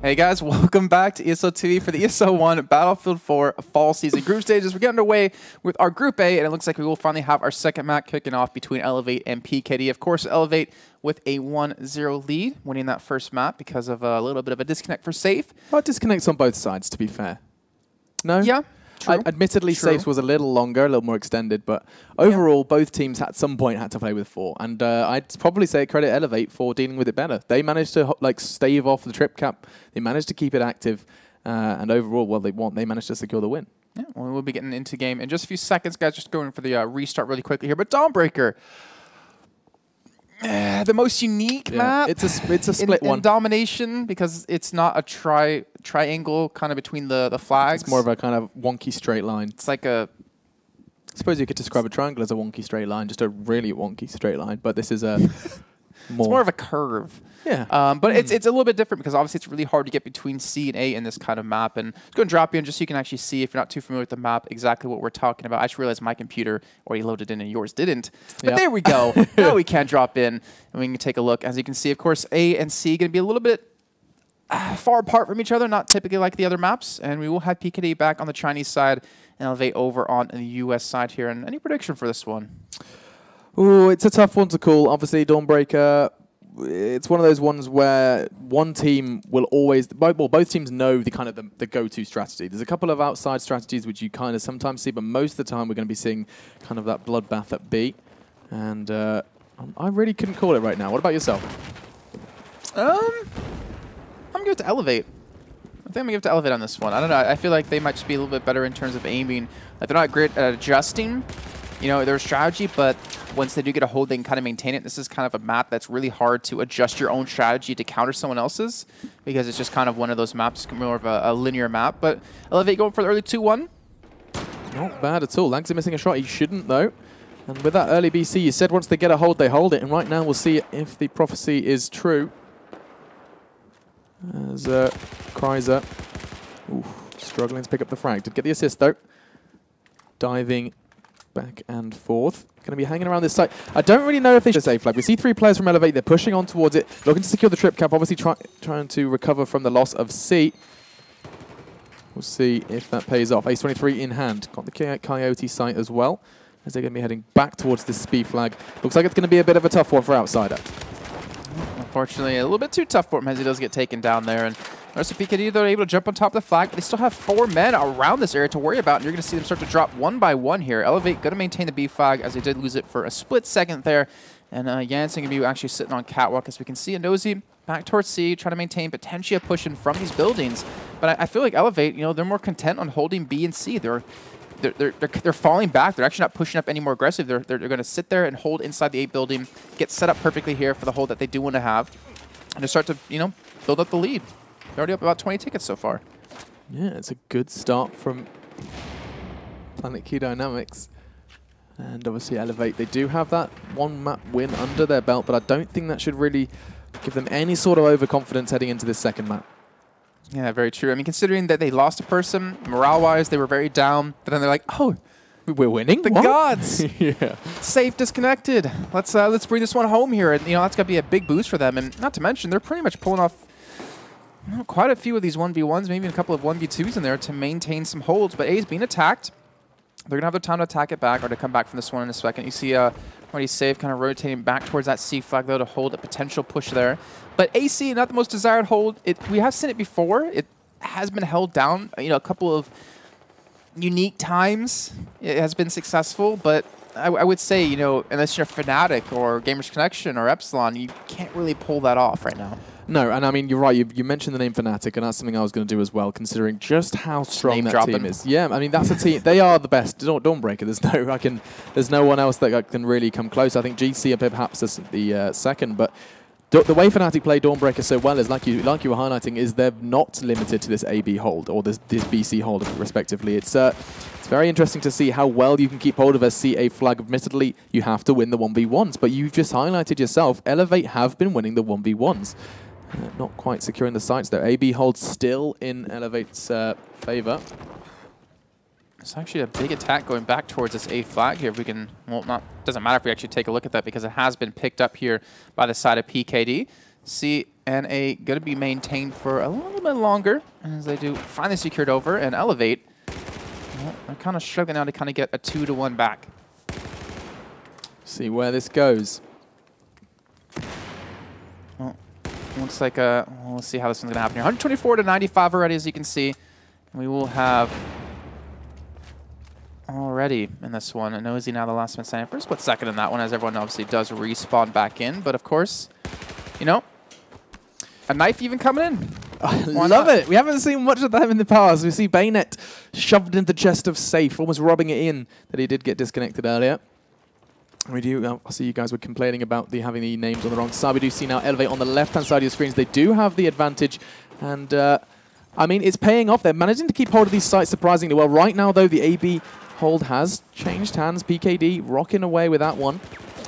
Hey guys, welcome back to ESL TV for the ESL One Battlefield 4 Fall Season Group Stages. We're getting underway with our Group A, and it looks like we will finally have our second map kicking off between Elevate and PKD. Of course, Elevate with a 1-0 lead, winning that first map because of a little bit of a disconnect for Safe. Well, disconnects on both sides, to be fair. No? Yeah. True. Admittedly, True. Safe's was a little longer, a little more extended, but overall, both teams at some point had to play with 4. And I'd probably say credit Elevate for dealing with it better. They managed to stave off the trip cap. They managed to keep it active, and overall, well, they managed to secure the win. Yeah, well, we'll be getting into game in just a few seconds, guys. Just going for the restart really quickly here. But Dawnbreaker, the most unique map. It's a split one. In domination, because it's not a triangle kind of between the flags. It's more of a kind of wonky straight line. It's like a... I suppose you could describe a triangle as a wonky straight line, just a really wonky straight line. But this is a It's more of a curve. Yeah. But it's a little bit different because obviously it's really hard to get between C and A in this kind of map. And it's going to drop you in just so you can actually see, if you're not too familiar with the map, exactly what we're talking about. I just realized my computer already loaded in and yours didn't. But there we go. Now we can drop in and we can take a look. As you can see, of course, A and C going to be a little bit far apart from each other, not typically like the other maps. And we will have PKD back on the Chinese side and Elevate over on the US side here. And any prediction for this one? Ooh, it's a tough one to call. Obviously, Dawnbreaker, it's one of those ones where one team will always, well, both teams know the kind of the go-to strategy. There's a couple of outside strategies which you kind of sometimes see, but most of the time we're going to be seeing kind of that bloodbath at B. And I really couldn't call it right now. What about yourself? I'm going to give it to Elevate. I think I'm going to give it to Elevate on this one. I don't know. I feel like they might just be a little bit better in terms of aiming. Like they're not great at adjusting, you know, their strategy, but once they do get a hold, they can kind of maintain it. This is kind of a map that's really hard to adjust your own strategy to counter someone else's because it's just kind of one of those maps, more of a linear map. But Elevate going for the early 2-1. Not bad at all. Langsy missing a shot. He shouldn't, though. And with that early BC, you said once they get a hold, they hold it. And right now we'll see if the prophecy is true. As Kreiser struggling to pick up the frag. Did get the assist, though. Diving back and forth. Going to be hanging around this site. I don't really know if they should say flag. We see 3 players from Elevate. They're pushing on towards it, looking to secure the trip cap. Obviously trying to recover from the loss of C. We'll see if that pays off. Ace 23 in hand. Got the Coyote site as well, as they're going to be heading back towards this speed flag. Looks like it's going to be a bit of a tough one for Outsider. Unfortunately, a little bit too tough for him as he does get taken down there. And notice the PKD, they're able to jump on top of the flag, but they still have 4 men around this area to worry about. And you're going to see them start to drop one by one here. Elevate going to maintain the B flag as they did lose it for a split second there. And Jansen going to be actually sitting on catwalk, as we can see. And Nosy back towards C, trying to maintain potentially a push in from these buildings. But I feel like Elevate, you know, they're more content on holding B and C. They're falling back. They're actually not pushing up any more aggressive. They're going to sit there and hold inside the A building, get set up perfectly here for the hold that they do want to have, and to start to, you know, build up the lead. They're already up about 20 tickets so far. Yeah, it's a good start from Planetkey Dynamics. And obviously Elevate, they do have that 1 map win under their belt, but I don't think that should really give them any sort of overconfidence heading into this second map. Yeah, very true. I mean, considering that they lost a person, morale-wise, they were very down. But then they're like, oh, we're winning? The gods! Yeah. Safe disconnected. Let's bring this one home here. And, you know, that's going to be a big boost for them. And not to mention, they're pretty much pulling off quite a few of these 1v1s, maybe a couple of 1v2s in there to maintain some holds. But A's being attacked. They're going to have the time to attack it back or to come back from this one in a second. You see already Safe kind of rotating back towards that C flag, though, to hold a potential push there. But AC, not the most desired hold. We have seen it before. It has been held down, you know, a couple of unique times. It has been successful, but I would say, you know, unless you're Fnatic or Gamers Connection or Epsilon, you can't really pull that off right now. No, and I mean, you're right. You mentioned the name Fnatic, and that's something I was going to do as well, considering just how strong that team is. Yeah, I mean, that's a team. They are the best. Dawnbreaker. There's no one else that can really come close. I think GC are perhaps the second, but the way Fnatic play Dawnbreaker so well is, like you were highlighting, is they're not limited to this AB hold or this BC hold, respectively. It's very interesting to see how well you can keep hold of a CA flag. Admittedly, you have to win the 1v1s, but you've just highlighted yourself, Elevate have been winning the 1v1s. Not quite securing the sites, though. AB holds still in Elevate's favor. It's actually a big attack going back towards this A flag here. If we can, well, doesn't matter if we actually take a look at that because it has been picked up here by the side of PKD. See, and going to be maintained for a little bit longer as they do finally secured over and elevate. Well, they're kind of struggling now to kind of get a 2-1 back. See where this goes. Well, looks like well, let's see how this one's going to happen here. 124 to 95 already, as you can see. We will have already in this one. Nosy now the last man standing for a split second in that one, as everyone obviously does respawn back in. But of course, you know, a knife even coming in. I love it. We haven't seen much of them in the past. We see Bayonet shoved into the chest of safe, almost robbing it in, that he did get disconnected earlier. We do, I see you guys were complaining about having the names on the wrong side. We do see now Elevate on the left-hand side of your screens. They do have the advantage, and I mean, it's paying off. They're managing to keep hold of these sites surprisingly well. Right now, though, the AB hold has changed hands. PKD rocking away with that one.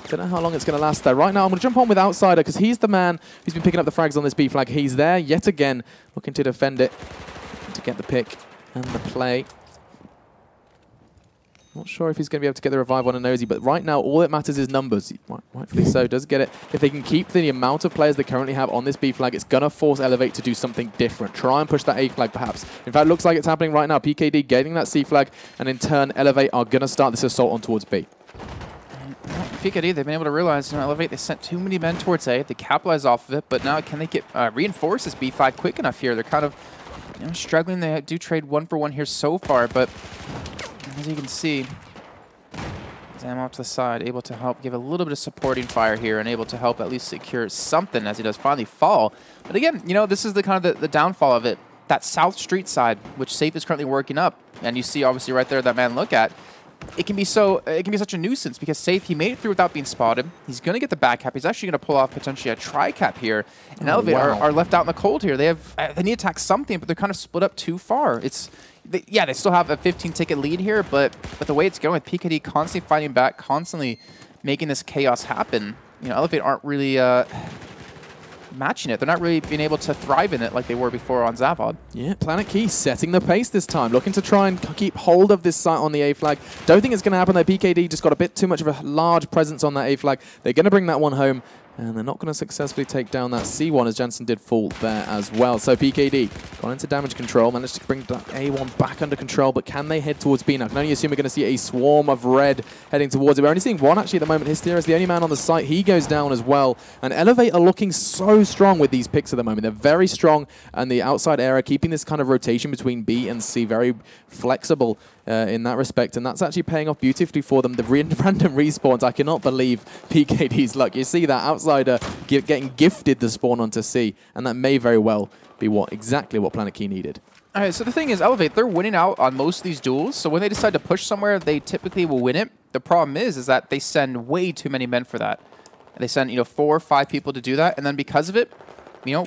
Don't know how long it's going to last, though. Right now, I'm going to jump on with Outsider, because he's the man who's been picking up the frags on this B flag. He's there yet again, looking to defend it, to get the pick and the play. Not sure if he's going to be able to get the revive on a Nosy, but right now, all that matters is numbers. Rightfully so, does get it. If they can keep the amount of players they currently have on this B flag, it's going to force Elevate to do something different. Try and push that A flag, perhaps. In fact, it looks like it's happening right now. PKD getting that C flag, and in turn, Elevate are going to start this assault on towards B. PKD, they've been able to realize, you know, Elevate, they sent too many men towards A. They capitalize off of it, but now can they get reinforce this B flag quick enough here? They're kind of, you know, struggling. They do trade 1-for-1 here so far, but as you can see, Zam off to the side, able to help give a little bit of supporting fire here and able to help at least secure something as he does finally fall. But again, you know, this is the kind of the downfall of it. That South Street side, which Safe is currently working up, and you see obviously right there that man look at, it can be such a nuisance because Safe, he made it through without being spotted. He's going to get the back cap. He's actually going to pull off potentially a tri-cap here. And Elevate are left out in the cold here. They need to attack something, but they're kind of split up too far. Yeah, they still have a 15-ticket lead here, but the way it's going with PKD constantly fighting back, constantly making this chaos happen, you know, Elevate aren't really matching it. They're not really being able to thrive in it like they were before on Zavod. Yeah, Planetkey setting the pace this time, looking to try and keep hold of this site on the A flag. Don't think it's going to happen though. PKD just got a bit too much of a large presence on that A flag. They're going to bring that one home, and they're not going to successfully take down that C1 as Jansen did fall there as well. So PKD gone into damage control, managed to bring that A1 back under control, but can they head towards B now? I can only assume we're going to see a swarm of red heading towards it. We're only seeing one actually at the moment. Hysteria is the only man on the site. He goes down as well. And Elevate are looking so strong with these picks at the moment. They're very strong, and the outside area keeping this kind of rotation between B and C very flexible in that respect, and that's actually paying off beautifully for them. The random respawns, I cannot believe PKD's luck. You see that outsider getting gifted the spawn onto C, and that may very well be exactly what Planetkey needed. All right, so the thing is, Elevate, they're winning out on most of these duels, so when they decide to push somewhere, they typically will win it. The problem is that they send way too many men for that. They send, you know, 4 or 5 people to do that, and then because of it, you know,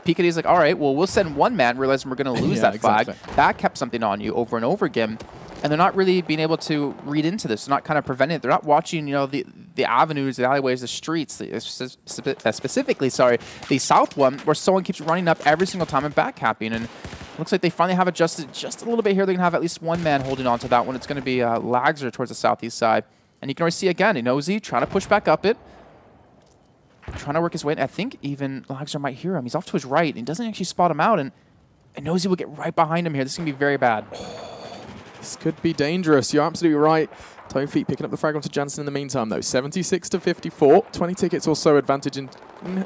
PKD's like, all right, well, we'll send one man, realizing we're going to lose that flag. That kept something on you over and over again. And they're not really being able to read into this. They're not kind of preventing it. They're not watching, you know, the avenues, the alleyways, the streets, specifically, the south one, where someone keeps running up every single time and backcapping. And it looks like they finally have adjusted just a little bit here. They're going to have at least one man holding on to that one. It's going to be Lagzer towards the southeast side. And you can already see again, Nosy trying to push back up it. Trying to work his way in. I think even Lagzer might hear him. He's off to his right, and he doesn't actually spot him out. And Nosy will get right behind him here. This is going to be very bad. This could be dangerous. You're absolutely right. Toe Feet picking up the frag onto Jansen in the meantime, though. 76 to 54. 20 tickets or so advantage in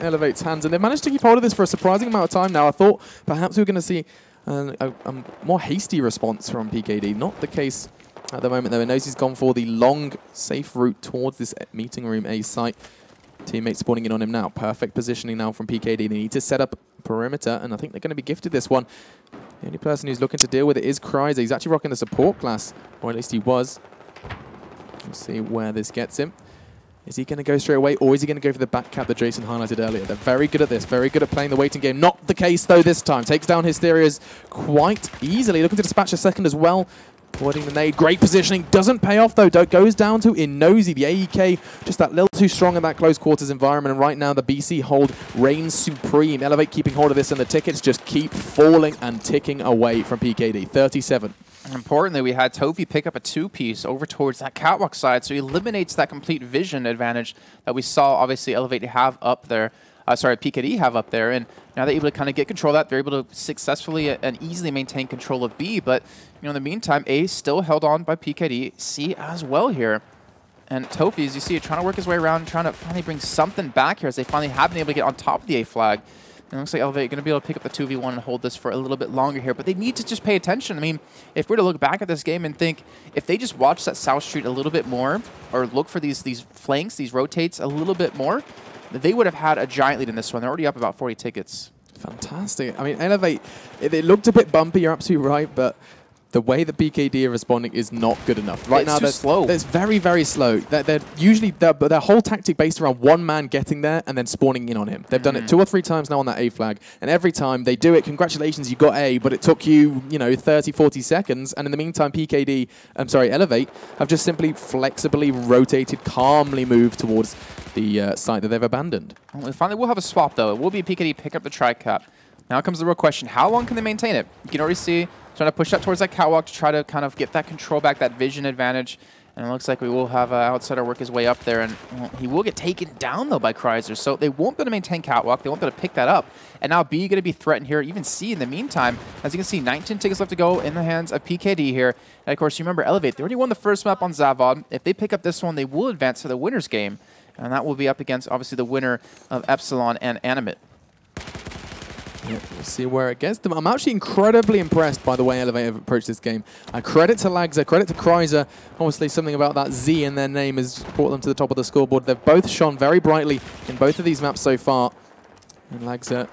Elevate's hands. And they've managed to keep hold of this for a surprising amount of time now. I thought perhaps we were going to see a more hasty response from PKD. Not the case at the moment, though. Nosy's gone for the long, safe route towards this meeting room A site. Teammates spawning in on him now. Perfect positioning now from PKD. They need to set up a perimeter, and I think they're going to be gifted this one. The only person who's looking to deal with it is Kryzer. He's actually rocking the support class, or at least he was. We'll see where this gets him. Is he going to go straight away, or is he going to go for the back cap that Jason highlighted earlier? They're very good at this, very good at playing the waiting game. Not the case, though, this time. Takes down Hysteria's quite easily. Looking to dispatch a second as well. Avoiding the nade. Great positioning. Doesn't pay off, though. Goes down to Nosy. The AEK just that little too strong in that close quarters environment. And right now, the BC hold reigns supreme. Elevate keeping hold of this, and the tickets just keep falling and ticking away from PKD. 37. Importantly, we had Tofi pick up a 2-piece over towards that catwalk side, so he eliminates that complete vision advantage that we saw, obviously, Elevate have up there. PKD have up there, and now they're able to kind of get control of that. They're able to successfully and easily maintain control of B, but in the meantime, A still held on by PKD, C as well here. And Tofi, as you see, trying to work his way around, trying to finally bring something back here as they finally have been able to get on top of the A flag. And it looks like Elevate going to be able to pick up the 2v1 and hold this for a little bit longer here. But they need to just pay attention. I mean, if we're to look back at this game and think, if they just watch that South Street a little bit more, or look for these flanks, these rotates a little bit more, they would have had a giant lead in this one. They're already up about 40 tickets. Fantastic. I mean, Elevate, it looked a bit bumpy, you're absolutely right, but the way that PKD are responding is not good enough. Right now, they're slow. It's very, very slow. They're usually, their whole tactic based around one man getting there and then spawning in on him. They've done it 2 or 3 times now on that A flag, and every time they do it, congratulations, you got A, but it took you, 30, 40 seconds, and in the meantime, Elevate have just simply flexibly rotated, calmly moved towards the site that they've abandoned. Well, finally, we'll have a swap, though. It will be PKD pick up the tri-cap. Now comes the real question. How long can they maintain it? You can already see trying to push up towards that catwalk to try to kind of get that control back, that vision advantage. And it looks like we will have Outsider work his way up there. And he will get taken down, though, by Chrysler. So they won't be able to maintain catwalk. They won't be able to pick that up. And now B going to be threatened here. Even C in the meantime. As you can see, 19 tickets left to go in the hands of PKD here. And, of course, you remember Elevate. They already won the first map on Zavod. If they pick up this one, they will advance to the winner's game. And that will be up against, obviously, the winner of Epsilon and Animate. Yeah, we'll see where it gets them. I'm actually incredibly impressed by the way Elevate have approached this game. Credit to Lagza, credit to Chrysler. Obviously, something about that Z in their name has brought them to the top of the scoreboard. They've both shone very brightly in both of these maps so far. And Lagza,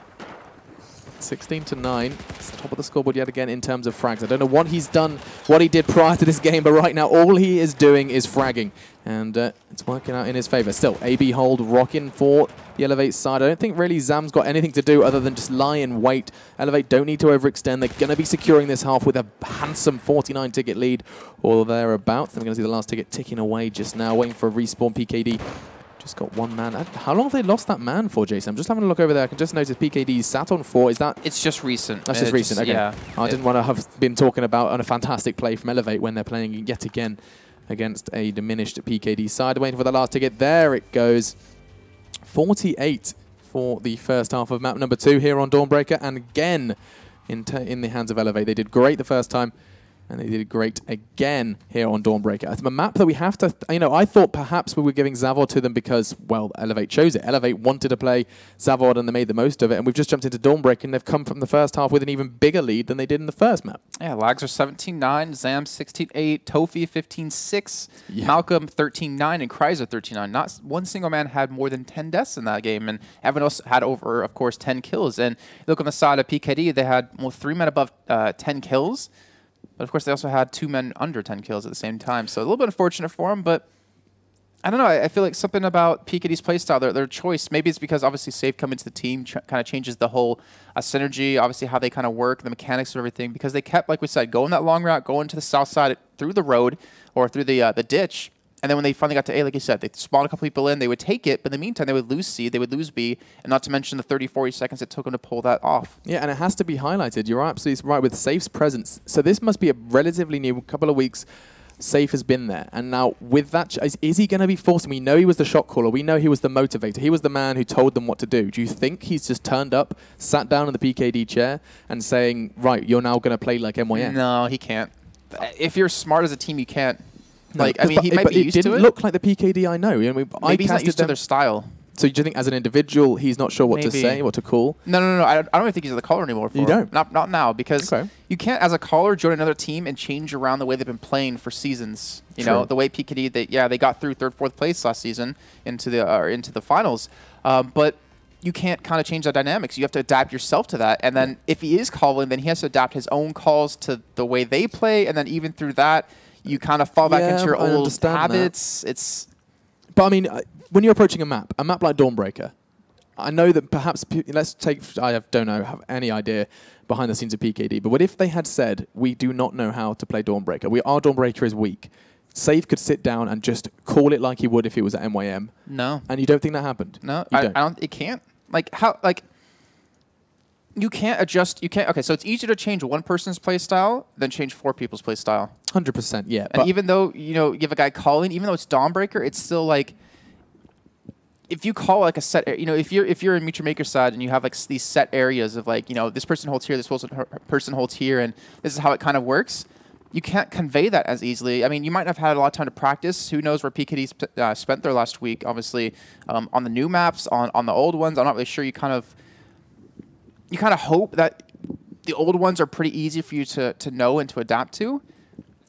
16-9. It's the top of the scoreboard yet again in terms of frags. I don't know what he's done, what he did prior to this game, but right now all he is doing is fragging. And it's working out in his favor. Still, AB hold rocking for the Elevate side. I don't think really Zam's got anything to do other than just lie and wait. Elevate don't need to overextend. They're going to be securing this half with a handsome 49 ticket lead or thereabouts. We're going to see the last ticket ticking away just now, waiting for a respawn. PKD just got 1 man. How long have they lost that man for, Jason? I'm just having a look over there. I can just notice PKD sat on 4. Is that? It's just recent. That's just recent. Okay. Yeah. I didn't want to have been talking about on a fantastic play from Elevate when they're playing yet again against a diminished PKD side. Waiting for the last ticket. There it goes. 48 for the first half of map number 2 here on Dawnbreaker. And again, in the hands of Elevate. They did great the first time. And they did great again here on Dawnbreaker. It's a map that we have to, I thought perhaps we were giving Zavod to them because, well, Elevate chose it. Elevate wanted to play Zavod and they made the most of it. And we've just jumped into Dawnbreaker and they've come from the first half with an even bigger lead than they did in the first map. Yeah, Lags are 17-9, Zam 16-8, Tofi 15-6, Malcolm 13-9, and Chrysler 13-9. Not one single man had more than 10 deaths in that game. And everyone else had over, of course, 10 kills. And look on the side of PKD, they had 3 men above 10 kills. But, of course, they also had 2 men under 10 kills at the same time. So a little bit unfortunate for them, but I don't know. I feel like something about PKD's playstyle, their choice, maybe it's because obviously Safe coming to the team kind of changes the whole synergy, obviously how they kind of work, the mechanics of everything, because they kept, like we said, going that long route, going to the south side through the road or through the ditch. And then when they finally got to A, like you said, they spawned a couple people in, they would take it, but in the meantime, they would lose C, they would lose B, and not to mention the 30, 40 seconds it took them to pull that off. Yeah, and it has to be highlighted. You're absolutely right with Safe's presence. So this must be a relatively new couple of weeks. Safe has been there. And now with that, is he going to be forced? We know he was the shot caller. We know he was the motivator. He was the man who told them what to do. Do you think he's just turned up, sat down in the PKD chair and saying, right, you're now going to play like MYM? No, he can't. If you're smart as a team, you can't. No, like, I mean, he might be used to it. It didn't look like the PKD I know. Maybe he's not used to their style. So do you think as an individual, he's not sure what to say, what to call? No. I don't even think he's the caller anymore. You don't? Not now, because you can't, as a caller, join another team and change around the way they've been playing for seasons. You know, the way PKD, they got through 3rd, 4th place last season into the finals. But you can't kind of change the dynamics. You have to adapt yourself to that. And then if he is calling, then he has to adapt his own calls to the way they play. And then even through that, you kind of fall back into your old habits. But I mean, when you're approaching a map like Dawnbreaker, I know that perhaps, I don't have any idea behind the scenes of PKD, but what if they had said, we do not know how to play Dawnbreaker. Our Dawnbreaker is weak. Safe could sit down and just call it like he would if it was at MYM. No. And you don't think that happened? No, I don't. It can't. Like, how, like, you can't adjust. Okay, so it's easier to change one person's play style than change 4 people's play style. 100%, yeah. And even though, you have a guy calling, even though it's Dawnbreaker, it's still like, if you call like a set, if you're in Mutual Maker side and you have like these set areas of like, this person holds here, this person holds here, and this is how it kind of works, you can't convey that as easily. I mean, you might have had a lot of time to practice. Who knows where PKD spent their last week, obviously, on the new maps, on the old ones. I'm not really sure. You kind of hope that the old ones are pretty easy for you to know and to adapt to.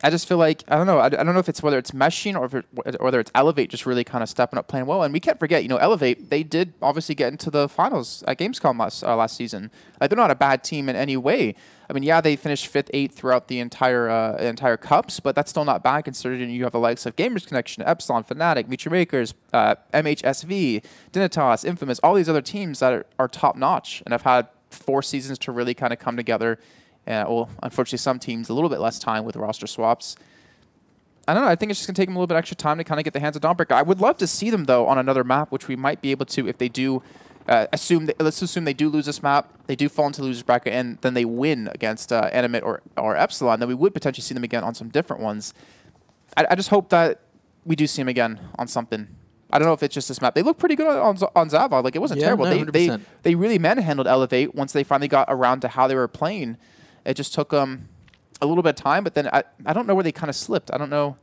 I just feel like, I don't know. I don't know if it's whether it's meshing or whether it's Elevate just really kind of stepping up, playing well. And we can't forget, Elevate, they did obviously get into the finals at Gamescom last season. Like, they're not a bad team in any way. I mean, yeah, they finished 5th, 8th throughout the entire cups, but that's still not bad considering you have the likes of Gamers Connection, Epsilon, Fnatic, Mutual Makers, MHSV, Dignitas, Infamous, all these other teams that are top notch and have had 4 seasons to really kind of come together. Well, unfortunately, some teams a little bit less time with roster swaps. I don't know. I think it's just going to take them a little bit extra time to kind of get the hands of Dawnbreaker. I would love to see them, though, on another map, which we might be able to if they do let's assume they do lose this map, they do fall into the loser's bracket, and then they win against Animate or Epsilon, then we would potentially see them again on some different ones. I just hope that we do see them again on something. I don't know if it's just this map. They look pretty good on Zavod. Like, it wasn't terrible. No, they really manhandled Elevate once they finally got around to how they were playing. It just took them a little bit of time, but then I don't know where they kind of slipped. I don't know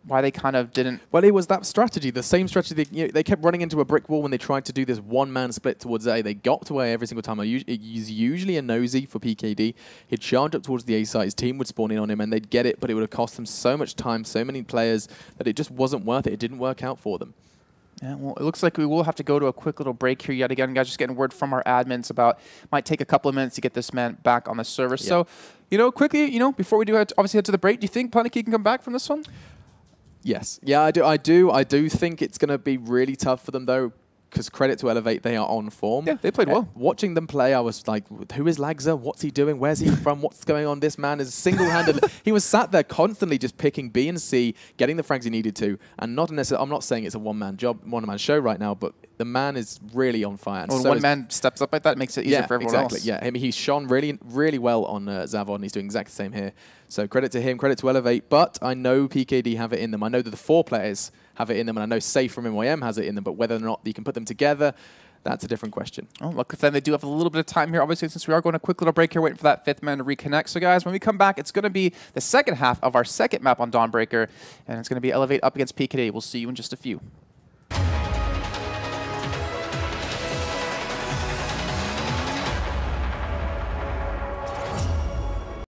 why they kind of didn't. Well, it was that strategy, the same strategy. They kept running into a brick wall when they tried to do this one-man split towards A. They got to A every single time. It was usually a nosy for PKD. He'd charge up towards the A side. His team would spawn in on him, and they'd get it, but it would have cost them so much time, so many players, that it just wasn't worth it. It didn't work out for them. Yeah, well, it looks like we will have to go to a quick little break here yet again. Guys, just getting word from our admins about might take a couple of minutes to get this man back on the server. Yeah. So, quickly, before we do obviously head to the break, do you think Planetkey can come back from this one? Yes. Yeah, I do think it's going to be really tough for them, though, because credit to Elevate, they are on form. Yeah, they played well. Watching them play, I was like, who is Lagza? What's he doing? Where's he from? What's going on? This man is single-handed. He was sat there constantly just picking B and C, getting the frags he needed to, and not necessarily, I'm not saying it's a one-man job, one-man show right now, but the man is really on fire. When one man steps up like that, it makes it easier for everyone else. Yeah, I mean, he's shone really, really well on Zavod, and he's doing exactly the same here. So credit to him, credit to Elevate, but I know PKD have it in them. I know that the 4 players have it in them, and I know Safe from NYM has it in them, but whether or not you can put them together, that's a different question. Oh, look, then they do have a little bit of time here, obviously, since we are going a quick little break here, waiting for that 5th man to reconnect. So, guys, when we come back, it's going to be the second half of our second map on Dawnbreaker, and it's going to be Elevate up against PKD. We'll see you in just a few.